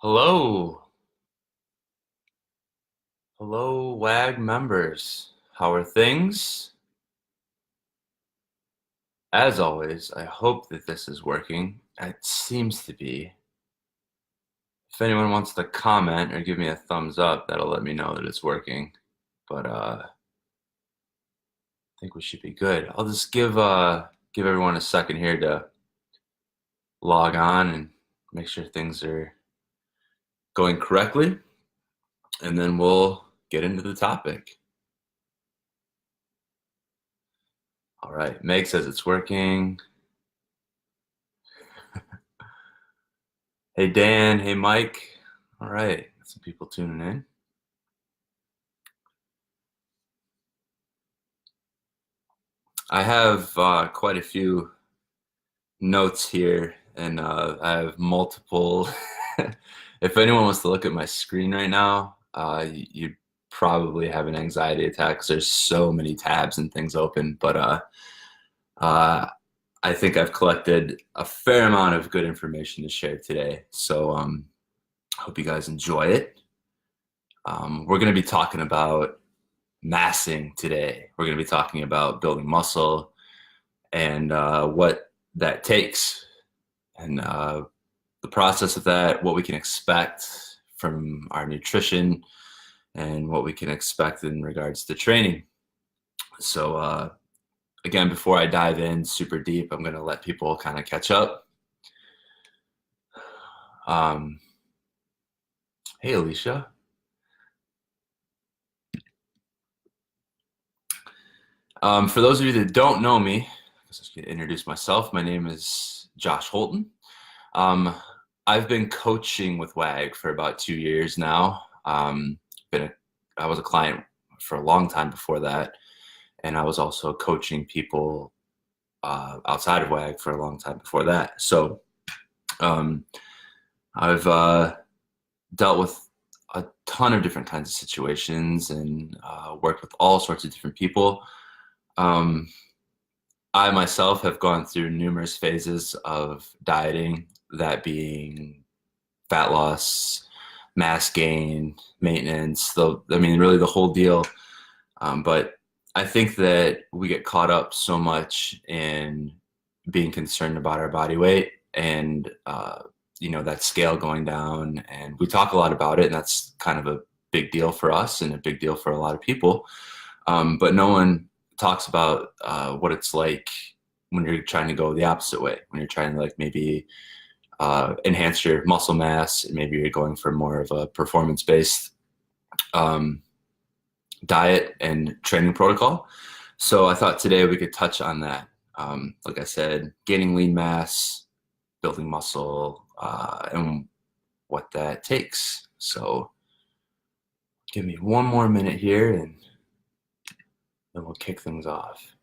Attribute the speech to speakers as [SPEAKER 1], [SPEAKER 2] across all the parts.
[SPEAKER 1] Hello, hello, WAG members. How are things? As always, I hope that this is working. It seems to be. If anyone wants to comment or give me a thumbs up, that'll let me know that it's working. But I think we should be good. I'll just give everyone a second here to log on and make sure things are going correctly, and then we'll get into the topic. All right, Meg says it's working. Hey Dan, hey Mike. All right, got some people tuning in. I have quite a few notes here, and I have multiple. If anyone wants to look at my screen right now, you'd probably have an anxiety attack because there's so many tabs and things open. But uh, I think I've collected a fair amount of good information to share today. So I hope you guys enjoy it. We're going to be talking about massing today. We're going to be talking about building muscle and what that takes and the process of that, what we can expect from our nutrition and what we can expect in regards to training. So again, before I dive in super deep, I'm going to let people kind of catch up. Hey, Alicia. For those of you that don't know me, I guess I should introduce myself. My name is Josh Holton. I've been coaching with WAG for about 2 years now. I was a client for a long time before that, and I was also coaching people outside of WAG for a long time before that. So I've dealt with a ton of different kinds of situations and worked with all sorts of different people. I myself have gone through numerous phases of dieting, that being fat loss, mass gain, maintenance, really the whole deal. But I think that we get caught up so much in being concerned about our body weight and, that scale going down. And we talk a lot about it, and that's kind of a big deal for us and a big deal for a lot of people. But no one talks about what it's like when you're trying to go the opposite way, when you're trying to maybe enhance your muscle mass, and maybe you're going for more of a performance-based diet and training protocol. So I thought today we could touch on that. Like I said, gaining lean mass, building muscle, and what that takes. So give me one more minute here and then we'll kick things off.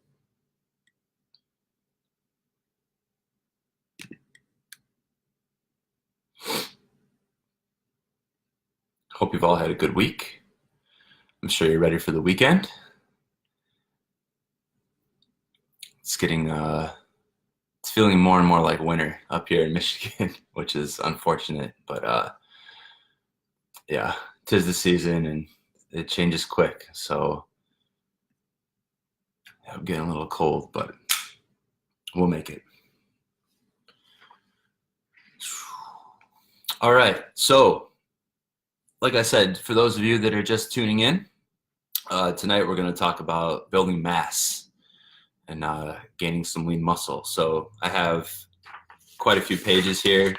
[SPEAKER 1] Hope you've all had a good week. I'm sure you're ready for the weekend. It's feeling more and more like winter up here in Michigan, which is unfortunate, but yeah, 'tis the season and it changes quick. So yeah, I'm getting a little cold, but we'll make it. All right. So like I said, for those of you that are just tuning in, tonight we're going to talk about building mass and gaining some lean muscle. So I have quite a few pages here.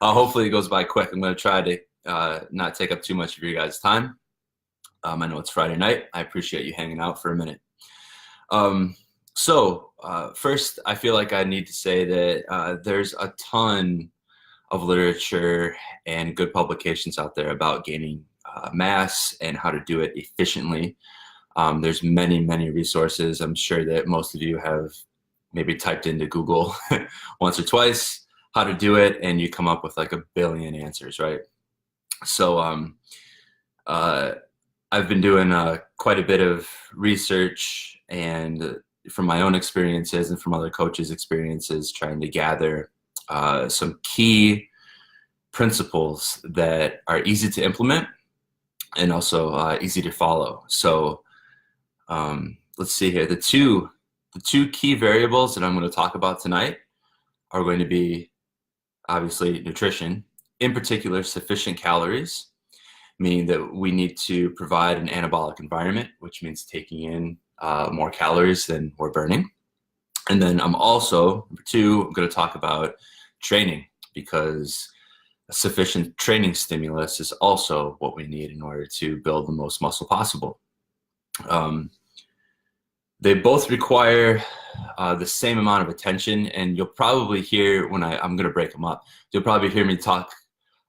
[SPEAKER 1] Hopefully it goes by quick. I'm going to try to not take up too much of your guys' time. I know it's Friday night. I appreciate you hanging out for a minute. First, I feel like I need to say that there's a ton of literature and good publications out there about gaining mass and how to do it efficiently. There's many, many resources. I'm sure that most of you have maybe typed into Google once or twice how to do it, and you come up with like a billion answers, right? So I've been doing quite a bit of research, and from my own experiences and from other coaches' experiences, trying to gather some key principles that are easy to implement and also easy to follow. So let's see here. The two key variables that I'm going to talk about tonight are going to be obviously nutrition, in particular sufficient calories, meaning that we need to provide an anabolic environment, which means taking in more calories than we're burning. And then I'm also, number two, I'm going to talk about training, because a sufficient training stimulus is also what we need in order to build the most muscle possible. They both require the same amount of attention, and you'll probably hear when I'm going to break them up, you'll probably hear me talk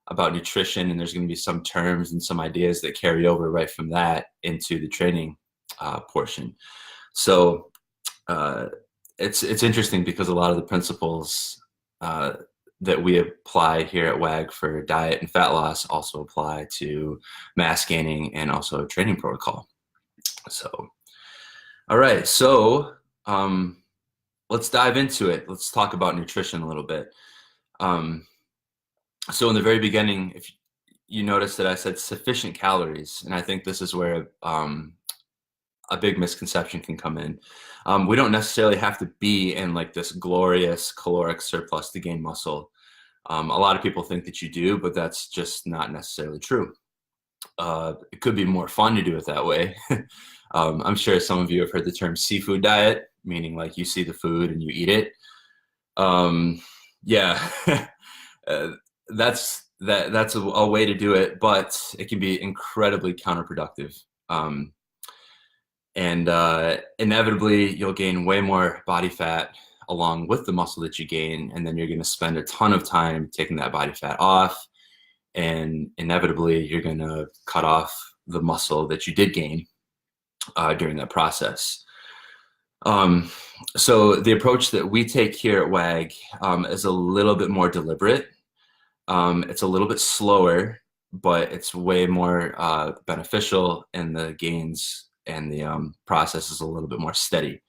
[SPEAKER 1] about nutrition, and there's going to be some terms and some ideas that carry over right from that into the training portion. So it's interesting because a lot of the principles that we apply here at WAG for diet and fat loss also apply to mass gaining and also training protocol. So, all right, so let's dive into it. Let's talk about nutrition a little bit. So in the very beginning, if you notice that I said sufficient calories, and I think this is where a big misconception can come in. We don't necessarily have to be in like this glorious caloric surplus to gain muscle. A lot of people think that you do, but that's just not necessarily true. It could be more fun to do it that way. I'm sure some of you have heard the term seafood diet, meaning like you see the food and you eat it. Yeah, that's a way to do it, but it can be incredibly counterproductive. And inevitably, you'll gain way more body fat along with the muscle that you gain, and then you're going to spend a ton of time taking that body fat off, and inevitably, you're going to cut off the muscle that you did gain during that process. So the approach that we take here at WAG is a little bit more deliberate. It's a little bit slower, but it's way more beneficial, and the gains and the process is a little bit more steady.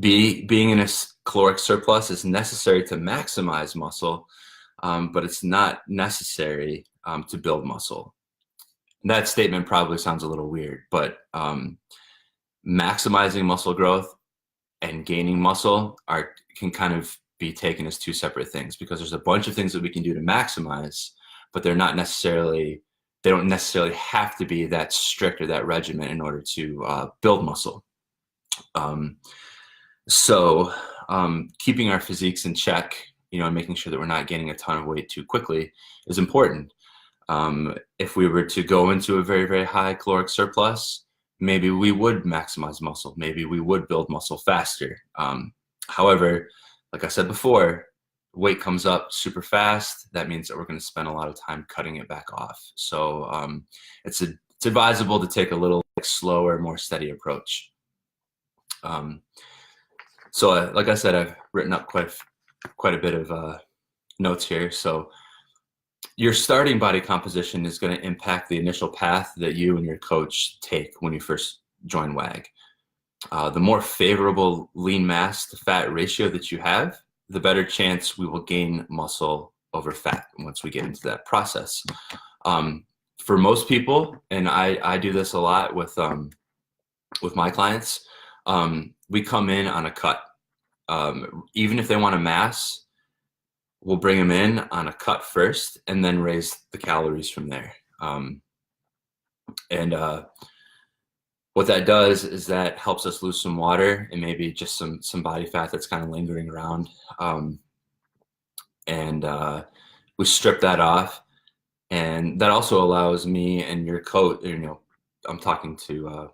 [SPEAKER 1] Being in a caloric surplus is necessary to maximize muscle, but it's not necessary to build muscle. That statement probably sounds a little weird, but maximizing muscle growth and gaining muscle can kind of be taken as two separate things, because there's a bunch of things that we can do to maximize, but they don't necessarily have to be that strict or that regimen in order to build muscle. So keeping our physiques in check, and making sure that we're not gaining a ton of weight too quickly is important. If we were to go into a very, very high caloric surplus, maybe we would maximize muscle. Maybe we would build muscle faster. However, like I said before, weight comes up super fast. That means that we're going to spend a lot of time cutting it back off. So it's advisable to take a little slower, more steady approach. So like I said, I've written up quite a bit of notes here. So your starting body composition is going to impact the initial path that you and your coach take when you first join WAG. The more favorable lean mass to fat ratio that you have, the better chance we will gain muscle over fat once we get into that process. For most people, and I do this a lot with my clients, we come in on a cut. Even if they want a mass, we'll bring them in on a cut first and then raise the calories from there. What that does is that helps us lose some water and maybe just some body fat that's kind of lingering around. We strip that off, and that also allows me and your coach, I'm talking to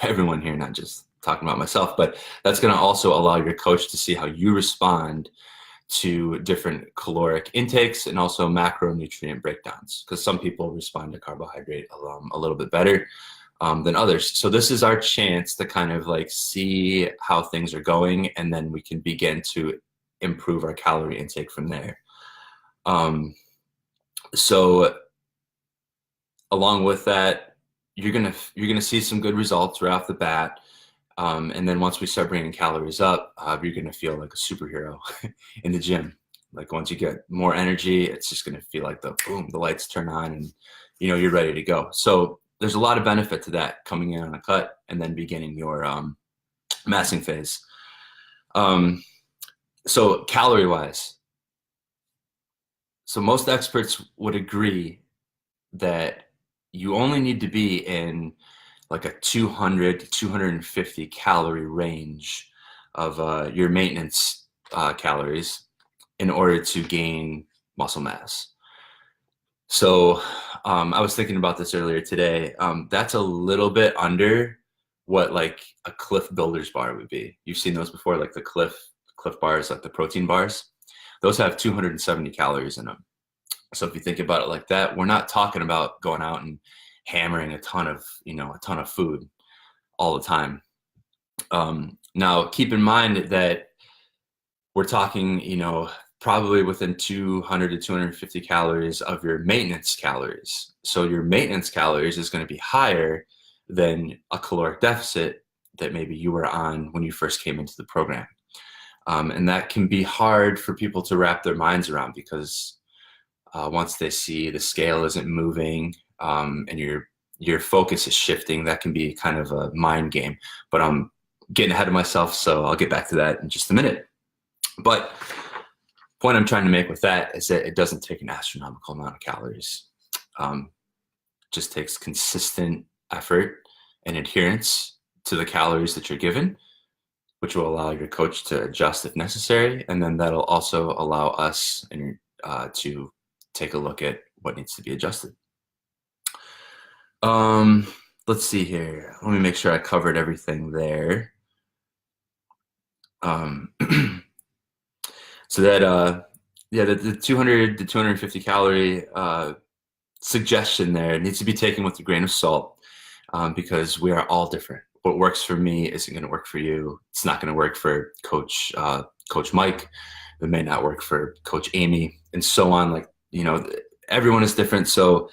[SPEAKER 1] everyone here, not just talking about myself, but that's going to also allow your coach to see how you respond to different caloric intakes and also macronutrient breakdowns, because some people respond to carbohydrate a little bit better than others. So this is our chance to kind of like see how things are going, and then we can begin to improve our calorie intake from there. So along with that, you're gonna see some good results right off the bat. And then once we start bringing calories up, you're gonna feel like a superhero in the gym. Like once you get more energy, it's just going to feel like the boom, the lights turn on and you're ready to go. So there's a lot of benefit to that, coming in on a cut and then beginning your massing phase. So calorie wise, so most experts would agree that you only need to be in like a 200 to 250 calorie range of your maintenance calories in order to gain muscle mass. So I was thinking about this earlier today. That's a little bit under what like a Cliff Builders bar would be. You've seen those before, like the Cliff bars, like the protein bars. Those have 270 calories in them. So if you think about it like that, we're not talking about going out and hammering a ton of food all the time. Now, keep in mind that we're talking, probably within 200 to 250 calories of your maintenance calories. So your maintenance calories is going to be higher than a caloric deficit that maybe you were on when you first came into the program. And that can be hard for people to wrap their minds around, because once they see the scale isn't moving and your focus is shifting, that can be kind of a mind game. But I'm getting ahead of myself, so I'll get back to that in just a minute. But the point I'm trying to make with that is that it doesn't take an astronomical amount of calories. Just takes consistent effort and adherence to the calories that you're given, which will allow your coach to adjust if necessary. And then that'll also allow us to take a look at what needs to be adjusted. Let's see here. Let me make sure I covered everything there. So that, the 200 to 250 calorie suggestion there needs to be taken with a grain of salt, because we are all different. What works for me isn't going to work for you. It's not going to work for Coach Mike. It may not work for Coach Amy, and so on. Like, everyone is different. So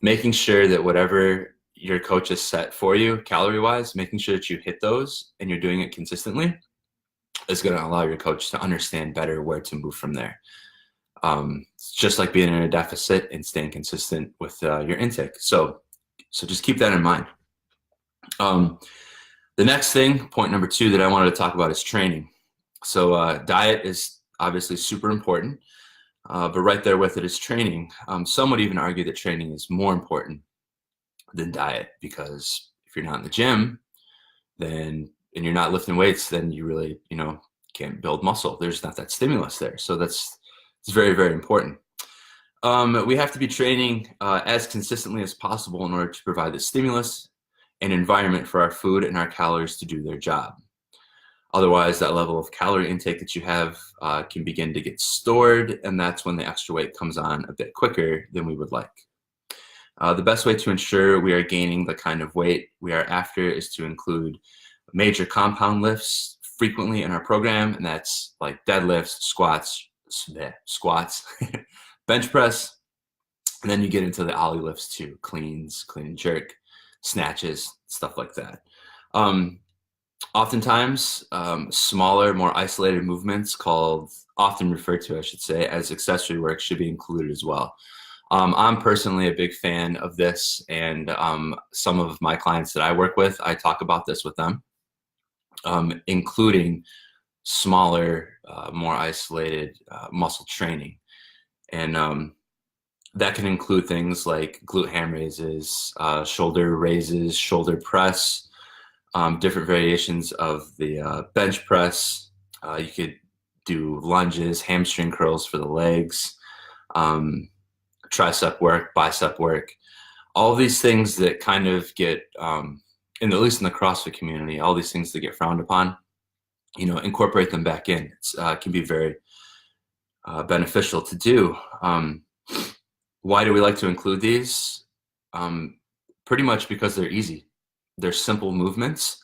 [SPEAKER 1] making sure that whatever your coach has set for you calorie-wise, making sure that you hit those and you're doing it consistently is going to allow your coach to understand better where to move from there. It's just like being in a deficit and staying consistent with your intake. So just keep that in mind. The next thing, point number 2 that I wanted to talk about is training. So diet is obviously super important, but right there with it is training. Some would even argue that training is more important than diet, because if you're not in the gym, and you're not lifting weights, then you really, can't build muscle. There's not that stimulus there. So it's very, very important. We have to be training as consistently as possible in order to provide the stimulus and environment for our food and our calories to do their job. Otherwise, that level of calorie intake that you have can begin to get stored, and that's when the extra weight comes on a bit quicker than we would like. The best way to ensure we are gaining the kind of weight we are after is to include major compound lifts frequently in our program, and that's like deadlifts, squats, bench press, and then you get into the ollie lifts too, cleans, clean and jerk, snatches, stuff like that. Oftentimes, smaller, more isolated movements, often referred to, I should say, as accessory work, should be included as well. I'm personally a big fan of this, and some of my clients that I work with, I talk about this with them, including smaller, more isolated muscle training. And that can include things like glute ham raises, shoulder raises, shoulder press, different variations of the bench press. You could do lunges, hamstring curls for the legs, tricep work, bicep work, all these things that kind of get, at least in the CrossFit community, all these things that get frowned upon, incorporate them back in. It can be very beneficial to do. Why do we like to include these? Pretty much because they're easy. They're simple movements,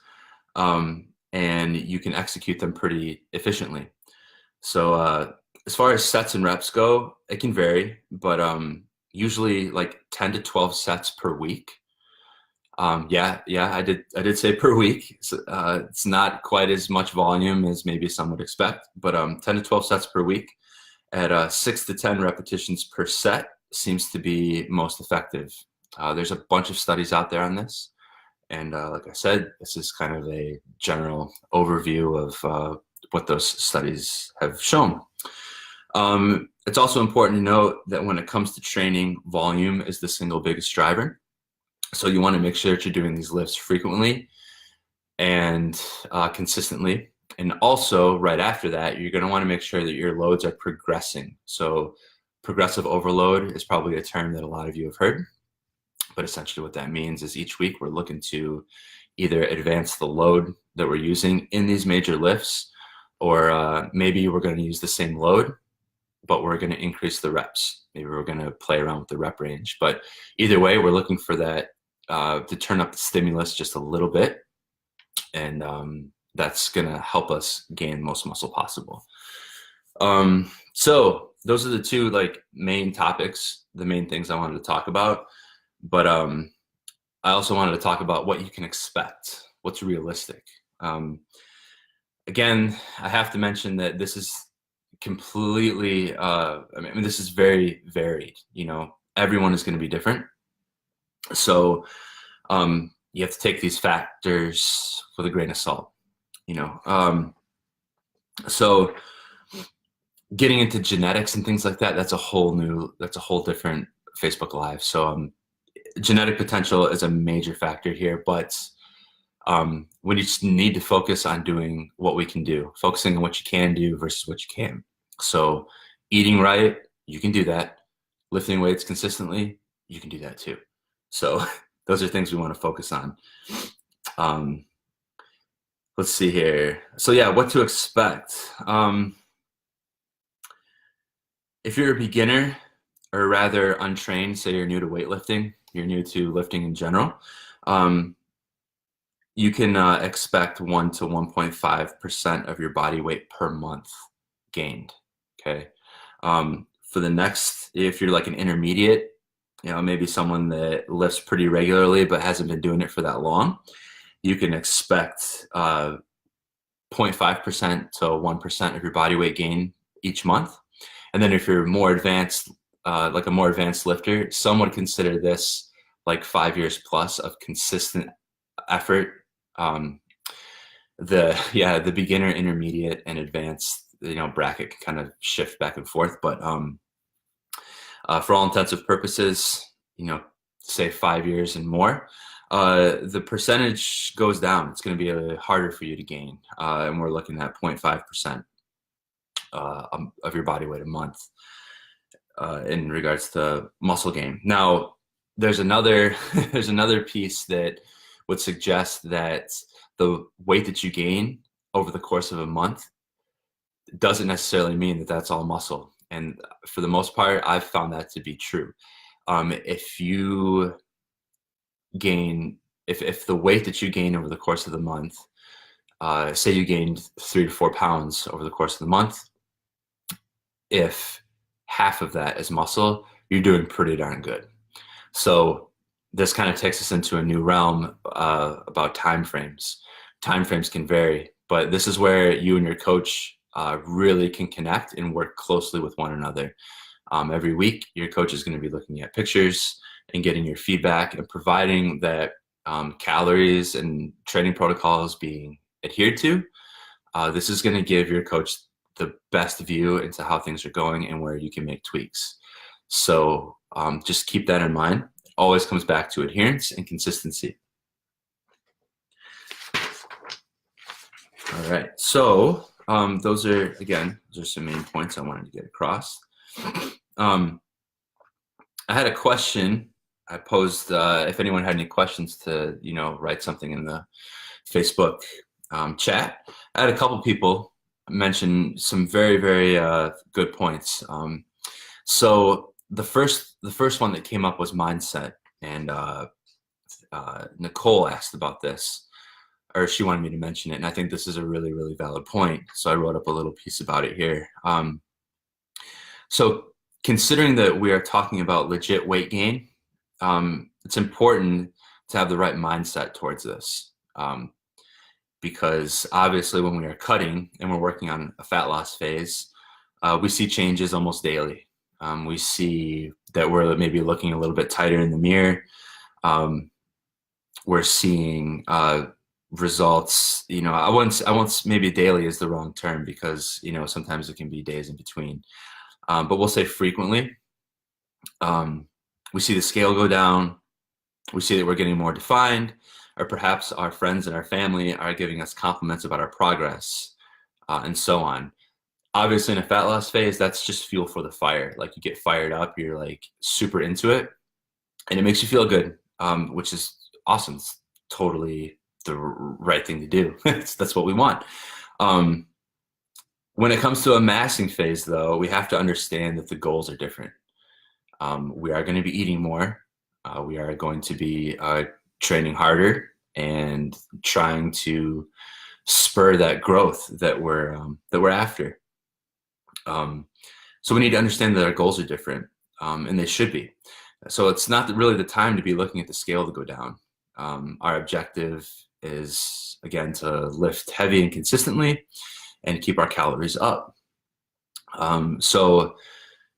[SPEAKER 1] and you can execute them pretty efficiently. So as far as sets and reps go, it can vary, but usually like 10 to 12 sets per week. I did say per week. So, it's not quite as much volume as maybe some would expect, but 10 to 12 sets per week. at 6 to 10 repetitions per set seems to be most effective. There's a bunch of studies out there on this. And like I said, this is kind of a general overview of what those studies have shown. It's also important to note that when it comes to training, volume is the single biggest driver. So you want to make sure that you're doing these lifts frequently and consistently. And also, right after that, you're going to want to make sure that your loads are progressing. So progressive overload is probably a term that a lot of you have heard. But essentially what that means is each week we're looking to either advance the load that we're using in these major lifts, or maybe we're going to use the same load, but we're going to increase the reps. Maybe we're going to play around with the rep range. But either way, we're looking for that to turn up the stimulus just a little bit. And that's going to help us gain the most muscle possible. So those are the two main topics, the main things I wanted to talk about. But I also wanted to talk about what you can expect, what's realistic. Again, I have to mention that this is completely, this is very varied. Everyone is going to be different. So you have to take these factors with a grain of salt, So getting into genetics and things like that, that's a whole different Facebook Live. So genetic potential is a major factor here, but we just need to focus on doing what we can do, focusing on what you can do versus what you can. So eating right, you can do that. Lifting weights consistently, you can do that too. So those are things we want to focus on. Let's see here. So yeah, what to expect. If you're a beginner, or rather untrained, say you're new to weightlifting, you're new to lifting in general, you can expect 1 to 1.5% of your body weight per month gained. Okay. For the next, if you're like an intermediate, maybe someone that lifts pretty regularly but hasn't been doing it for that long, you can expect 0.5% to 1% of your body weight gain each month. And then if you're more advanced, like a more advanced lifter, some would consider this like 5 years plus of consistent effort. The beginner, intermediate, and advanced, bracket can kind of shift back and forth. But for all intents and purposes, say 5 years and more, the percentage goes down. It's going to be harder for you to gain. And we're looking at 0.5% of your body weight a month in regards to muscle gain. Now, there's another piece that would suggest that the weight that you gain over the course of a month doesn't necessarily mean that that's all muscle. And for the most part, I've found that to be true. If you gain, if the weight that you gain over the course of the month, say you gained 3 to 4 pounds over the course of the month, if half of that is muscle, you're doing pretty darn good. So this kind of takes us into a new realm about time frames. Time frames can vary, but this is where you and your coach really can connect and work closely with one another. Every week, your coach is going to be looking at pictures and getting your feedback and providing that calories and training protocols being adhered to. This is going to give your coach the best view into how things are going and where you can make tweaks. So just keep that in mind. It always comes back to adherence and consistency. All right. So those are, again, just some main points I wanted to get across. I had a question I posed, if anyone had any questions, to, write something in the Facebook chat. I had a couple people mention some very, very good points. So the first one that came up was mindset, and Nicole asked about this, or she wanted me to mention it, and I think this is a really, really valid point. So I wrote up a little piece about it here. So considering that we are talking about legit weight gain, it's important to have the right mindset towards this. Because obviously when we are cutting and we're working on a fat loss phase, We see changes almost daily. We see that we're maybe looking a little bit tighter in the mirror. Um, we're seeing results. I once maybe daily is the wrong term because sometimes it can be days in between. But we'll say frequently. Um, we see the scale go down. We see that we're getting more defined, or perhaps our friends and our family are giving us compliments about our progress, and so on. Obviously, in a fat loss phase, that's just fuel for the fire. Like you get fired up, you're like super into it, and it makes you feel good, which is awesome. It's totally the right thing to do. That's what we want. Um, when it comes to a massing phase, though, we have to understand that the goals are different. We are going to be eating more. We are going to be training harder and trying to spur that growth that we're after. So we need to understand that our goals are different, and they should be. So it's not really the time to be looking at the scale to go down. Our objective is, again, to lift heavy and consistently and keep our calories up. So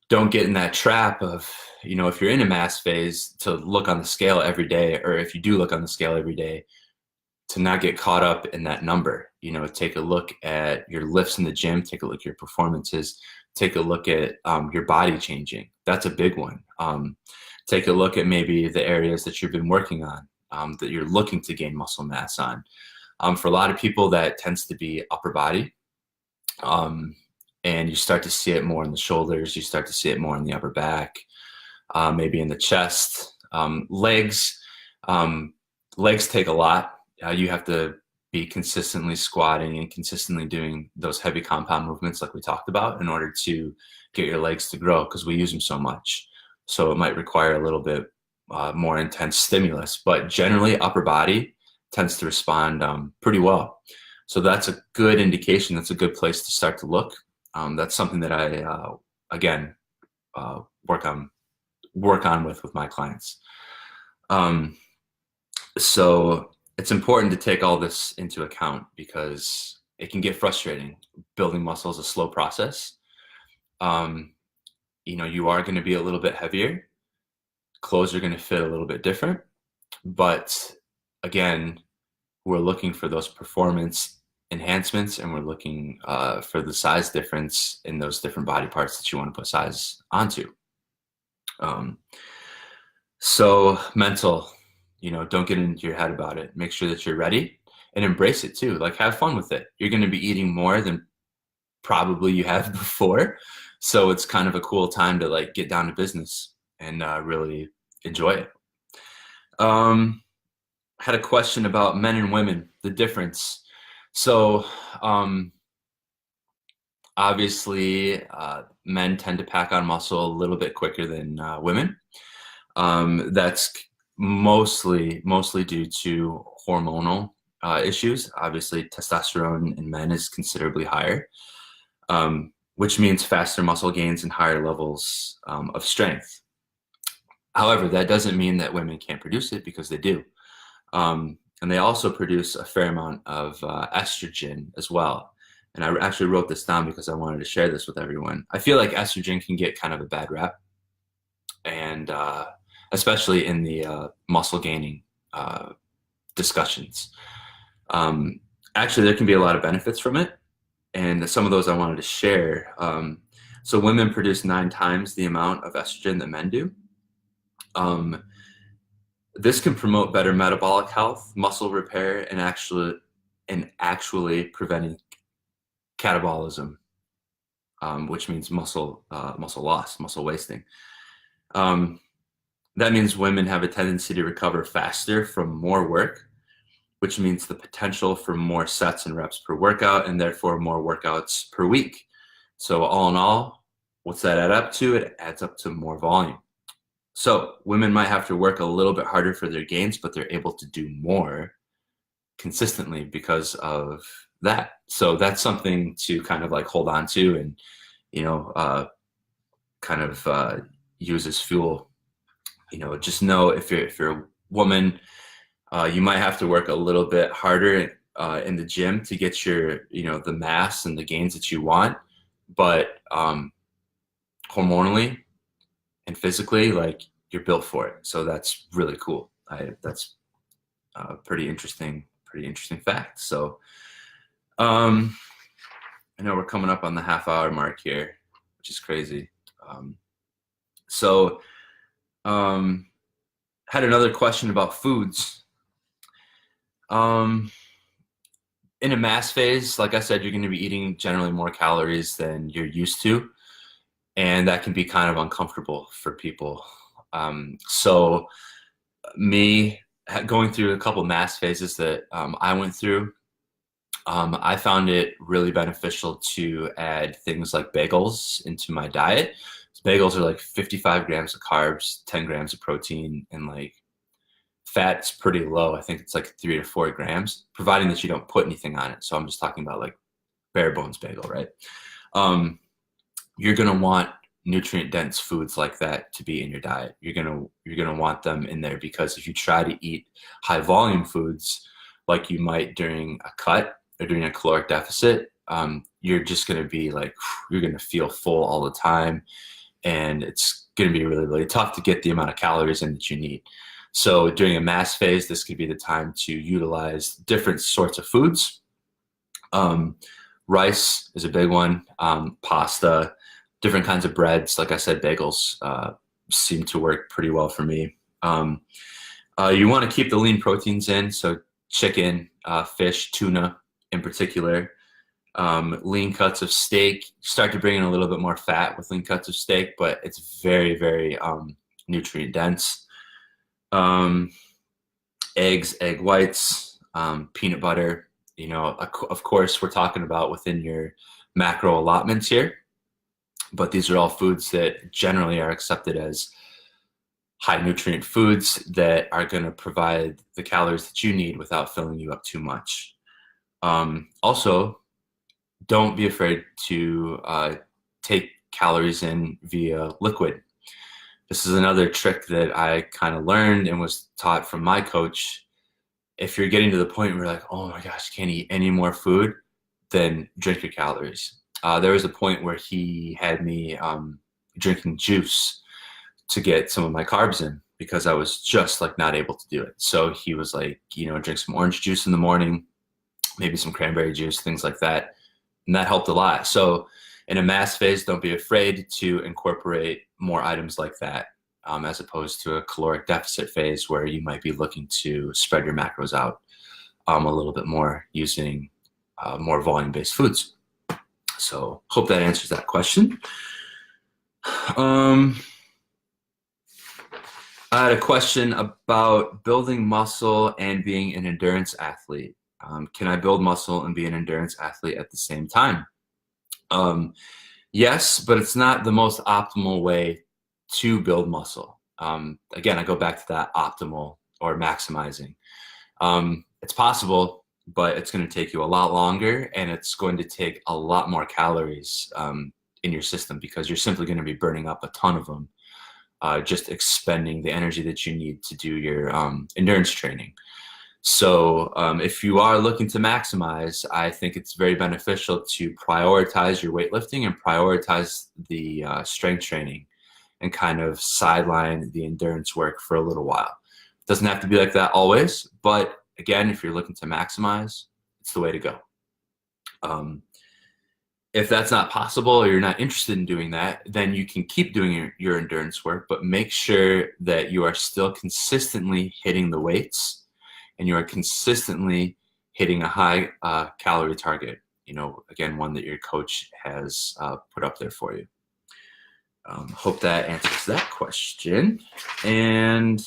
[SPEAKER 1] don't get in that trap of, if you're in a mass phase, to look on the scale every day, or if you do look on the scale every day, to not get caught up in that number. Take a look at your lifts in the gym, take a look at your performances, take a look at your body changing. That's a big one. Take a look at maybe the areas that you've been working on, that you're looking to gain muscle mass on. For a lot of people, that tends to be upper body. And you start to see it more in the shoulders, you start to see it more in the upper back, maybe in the chest. Legs take a lot. You have to be consistently squatting and consistently doing those heavy compound movements like we talked about in order to get your legs to grow, because we use them so much. So it might require a little bit more intense stimulus, but generally upper body tends to respond pretty well. So that's a good indication. That's a good place to start to look. That's something that I, again, work on with my clients. So it's important to take all this into account because it can get frustrating. Building muscle is a slow process. You are going to be a little bit heavier. Clothes are going to fit a little bit different. But again, we're looking for those performance enhancements, and we're looking for the size difference in those different body parts that you want to put size onto. So mental, don't get into your head about it. Make sure that you're ready and embrace it too. Like, have fun with it. You're going to be eating more than probably you have before. So it's kind of a cool time to like get down to business and really enjoy it. Had a question about men and women, the difference. So obviously, men tend to pack on muscle a little bit quicker than women. That's mostly due to hormonal issues. Obviously, testosterone in men is considerably higher, which means faster muscle gains and higher levels of strength. However, that doesn't mean that women can't produce it, because they do. And they also produce a fair amount of estrogen as well. And I actually wrote this down because I wanted to share this with everyone. I feel like estrogen can get kind of a bad rap, and especially in the muscle gaining discussions. Actually, there can be a lot of benefits from it, and some of those I wanted to share. So women produce 9 times the amount of estrogen that men do. This can promote better metabolic health, muscle repair, and actually preventing catabolism, which means muscle loss, muscle wasting. That means women have a tendency to recover faster from more work, which means the potential for more sets and reps per workout, and therefore more workouts per week. So all in all, what's that add up to? It adds up to more volume. So women might have to work a little bit harder for their gains, but they're able to do more consistently because of that. So that's something to kind of like hold on to and, kind of use as fuel. Just know if you're a woman, you might have to work a little bit harder in the gym to get your, the mass and the gains that you want. But hormonally and physically, like you're built for it. So that's really cool. That's a pretty interesting fact. So um, I know we're coming up on the half-hour mark here, which is crazy. Um, so um, had another question about foods. Um, in a mass phase, like I said, you're going to be eating generally more calories than you're used to, and that can be kind of uncomfortable for people. So me going through a couple mass phases that I went through, I found it really beneficial to add things like bagels into my diet. Bagels are like 55 grams of carbs, 10 grams of protein, and like fat's pretty low. I think it's like 3 to 4 grams, providing that you don't put anything on it. So I'm just talking about like bare bones bagel, right? You're gonna want nutrient dense foods like that to be in your diet. You're gonna want them in there, because if you try to eat high volume foods like you might during a cut or during a caloric deficit, you're just gonna be like, you're gonna feel full all the time, and it's gonna be really, really tough to get the amount of calories in that you need. So during a mass phase, this could be the time to utilize different sorts of foods. Rice is a big one, pasta, different kinds of breads. Like I said, bagels seem to work pretty well for me. You want to keep the lean proteins in, so chicken, fish, tuna in particular. Lean cuts of steak. Start to bring in a little bit more fat with lean cuts of steak, but it's very, very nutrient dense. Eggs, egg whites, peanut butter. You know, of course, we're talking about within your macro allotments here, but these are all foods that generally are accepted as high nutrient foods that are going to provide the calories that you need without filling you up too much. Also, don't be afraid to take calories in via liquid. This is another trick that I kind of learned and was taught from my coach. If you're getting to the point where you're like, oh my gosh, can't eat any more food, then drink your calories. There was a point where he had me drinking juice to get some of my carbs in, because I was just like not able to do it. So he was like, you know, drink some orange juice in the morning, maybe some cranberry juice, things like that. And that helped a lot. So in a mass phase, don't be afraid to incorporate more items like that, as opposed to a caloric deficit phase where you might be looking to spread your macros out a little bit more using more volume-based foods. So hope that answers that question. I had a question about building muscle and being an endurance athlete. Can I build muscle and be an endurance athlete at the same time? Yes, but it's not the most optimal way to build muscle. Again, I go back to that optimal or maximizing. It's possible, but it's going to take you a lot longer, and it's going to take a lot more calories in your system, because you're simply going to be burning up a ton of them, just expending the energy that you need to do your endurance training. So if you are looking to maximize, I think it's very beneficial to prioritize your weightlifting and prioritize the strength training, and kind of sideline the endurance work for a little while. It doesn't have to be like that always, but again, if you're looking to maximize, it's the way to go. If that's not possible, or you're not interested in doing that, then you can keep doing your endurance work, but make sure that you are still consistently hitting the weights, and you are consistently hitting a high calorie target. You know, again, one that your coach has put up there for you. Hope that answers that question. And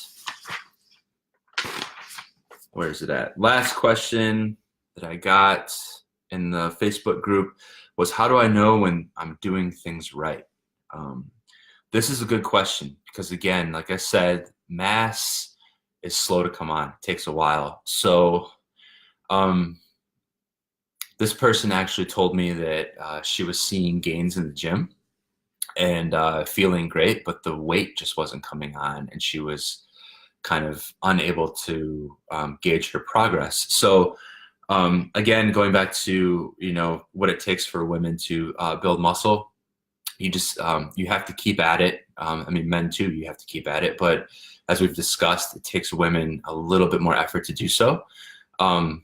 [SPEAKER 1] where is it at? Last question that I got in the Facebook group was, how do I know when I'm doing things right? This is a good question, because again, like I said, mass is slow to come on. It takes a while. So this person actually told me that she was seeing gains in the gym and feeling great, but the weight just wasn't coming on, and she was kind of unable to gauge her progress. So again, going back to, you know, what it takes for women to build muscle, you have to keep at it. I mean, men too, you have to keep at it. But as we've discussed, it takes women a little bit more effort to do so. Um,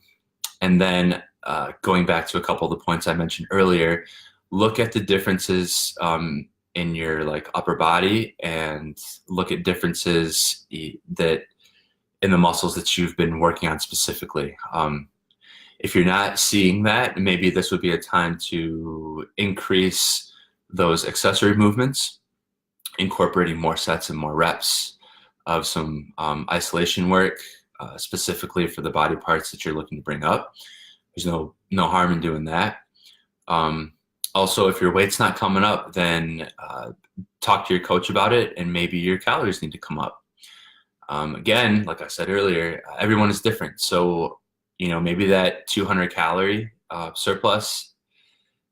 [SPEAKER 1] and then going back to a couple of the points I mentioned earlier, look at the differences in your like upper body, and look at differences that in the muscles that you've been working on specifically. If you're not seeing that, maybe this would be a time to increase those accessory movements, incorporating more sets and more reps of some isolation work, specifically for the body parts that you're looking to bring up. There's no harm in doing that. Also, if your weight's not coming up, then talk to your coach about it, and maybe your calories need to come up. Again, like I said earlier, everyone is different. So, maybe that 200 calorie surplus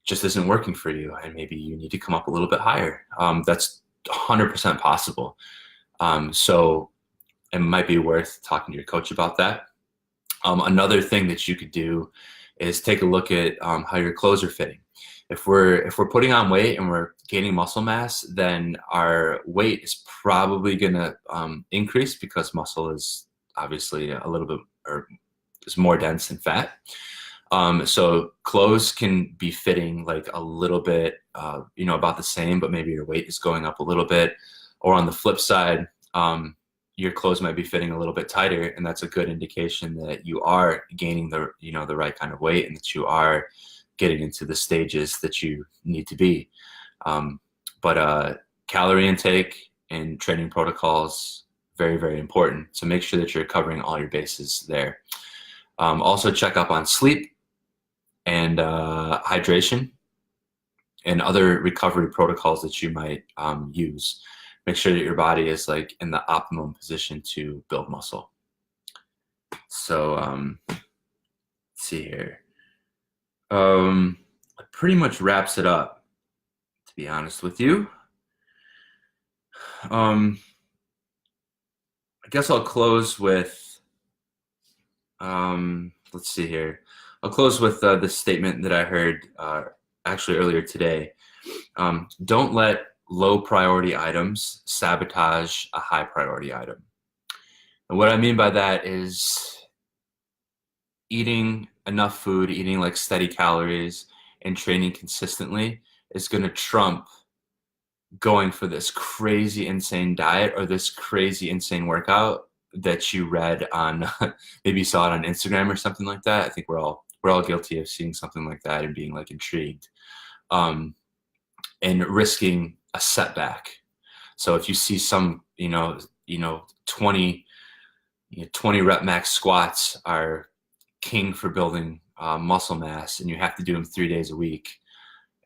[SPEAKER 1] just isn't working for you, and maybe you need to come up a little bit higher. That's 100% possible. So it might be worth talking to your coach about that. Another thing that you could do is take a look at how your clothes are fitting. If we're putting on weight and we're gaining muscle mass, then our weight is probably going to increase, because muscle is obviously a little bit, or is more dense than fat. So clothes can be fitting like a little bit, about the same, but maybe your weight is going up a little bit. Or on the flip side, your clothes might be fitting a little bit tighter, and that's a good indication that you are gaining the right kind of weight, and that you are getting into the stages that you need to be. But calorie intake and training protocols, very, very important. So make sure that you're covering all your bases there. Also check up on sleep and hydration and other recovery protocols that you might use. Make sure that your body is like in the optimum position to build muscle. So let's see here. It pretty much wraps it up, to be honest with you. I guess I'll close with, let's see here. I'll close with this statement that I heard actually earlier today. Don't let low priority items sabotage a high priority item. And what I mean by that is eating enough food, eating like steady calories, and training consistently is going to trump going for this crazy insane diet or this crazy insane workout that you read on maybe you saw it on Instagram or something like that. I think we're all guilty of seeing something like that and being like intrigued, and risking a setback. So if you see some 20 rep max squats are king for building muscle mass, and you have to do them 3 days a week,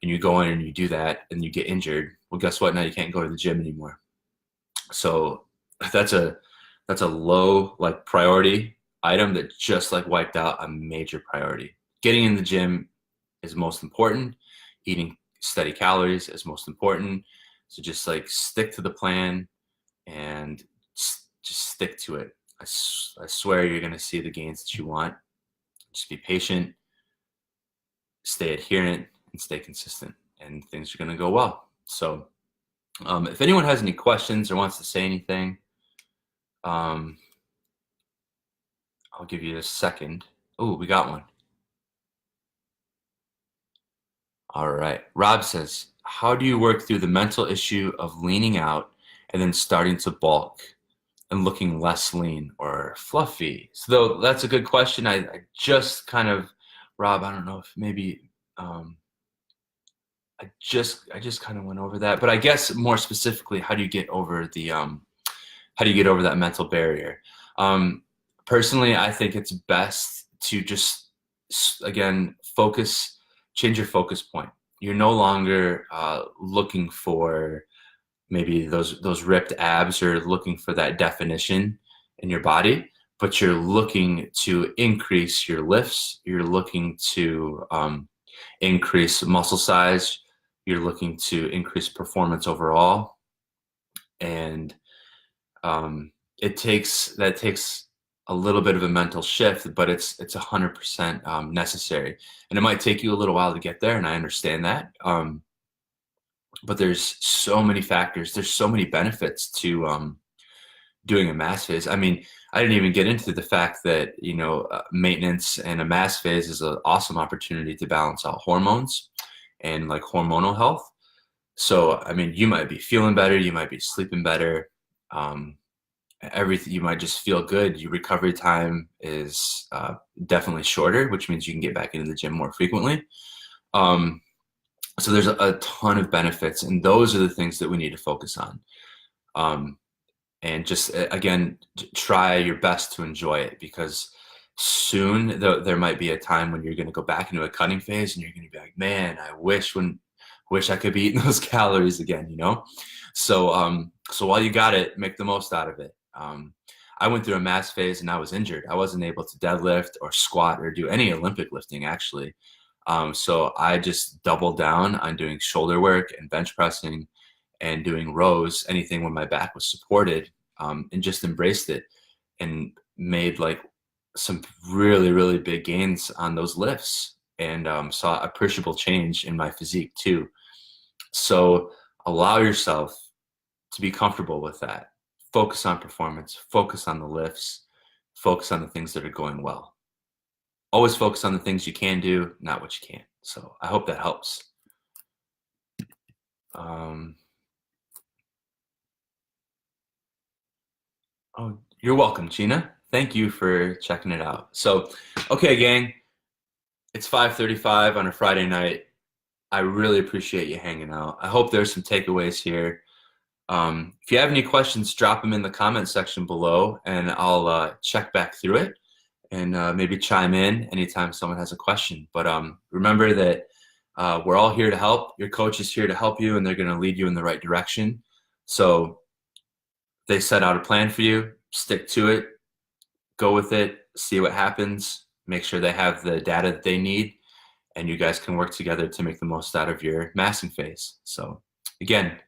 [SPEAKER 1] and you go in and you do that and you get injured, well, guess what? Now you can't go to the gym anymore. So that's a low like priority item that just like wiped out a major priority. Getting in the gym is most important. Eating steady calories is most important. So just like stick to the plan and just stick to it. I swear you're going to see the gains that you want. Just be patient, stay adherent, and stay consistent, and things are going to go well. So if anyone has any questions or wants to say anything, I'll give you a second. Oh, we got one. All right. Rob says, how do you work through the mental issue of leaning out and then starting to bulk and looking less lean or fluffy? So that's a good question. I just kind of, Rob, I don't know if maybe I just kind of went over that, but I guess more specifically, how do you get over that mental barrier? Personally, I think it's best to just, again, change your focus point. You're no longer looking for maybe those ripped abs or looking for that definition in your body, but you're looking to increase your lifts. You're looking to increase muscle size. You're looking to increase performance overall. And that takes a little bit of a mental shift, but it's 100% necessary. And it might take you a little while to get there, and I understand that. but there's so many factors. There's so many benefits to doing a mass phase. I mean, I didn't even get into the fact that, maintenance and a mass phase is an awesome opportunity to balance out hormones and like hormonal health. So, I mean, you might be feeling better, you might be sleeping better, um, everything, you might just feel good. Your recovery time is definitely shorter, which means you can get back into the gym more frequently. Um, so there's a ton of benefits, and those are the things that we need to focus on. Um, and just again, try your best to enjoy it, because soon there might be a time when you're going to go back into a cutting phase and you're going to be like, man, wish I could be eating those calories again. So while you got it, make the most out of it. I went through a mass phase and I was injured. I wasn't able to deadlift or squat or do any Olympic lifting, actually. So I just doubled down on doing shoulder work and bench pressing and doing rows, anything when my back was supported, and just embraced it and made like some really, really big gains on those lifts, and saw appreciable change in my physique too. So allow yourself to be comfortable with that. Focus on performance, focus on the lifts, focus on the things that are going well. Always focus on the things you can do, not what you can't. So I hope that helps. Um, oh, you're welcome, Gina. Thank you for checking it out. So, okay, gang, it's 5:35 on a Friday night. I really appreciate you hanging out. I hope there's some takeaways here. If you have any questions, drop them in the comment section below, and I'll check back through it and maybe chime in anytime someone has a question. But remember that we're all here to help. Your coach is here to help you, and they're going to lead you in the right direction. So they set out a plan for you, stick to it, go with it, see what happens, make sure they have the data that they need, and you guys can work together to make the most out of your massing phase. So again,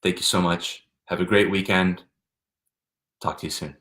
[SPEAKER 1] thank you so much. Have a great weekend. Talk to you soon.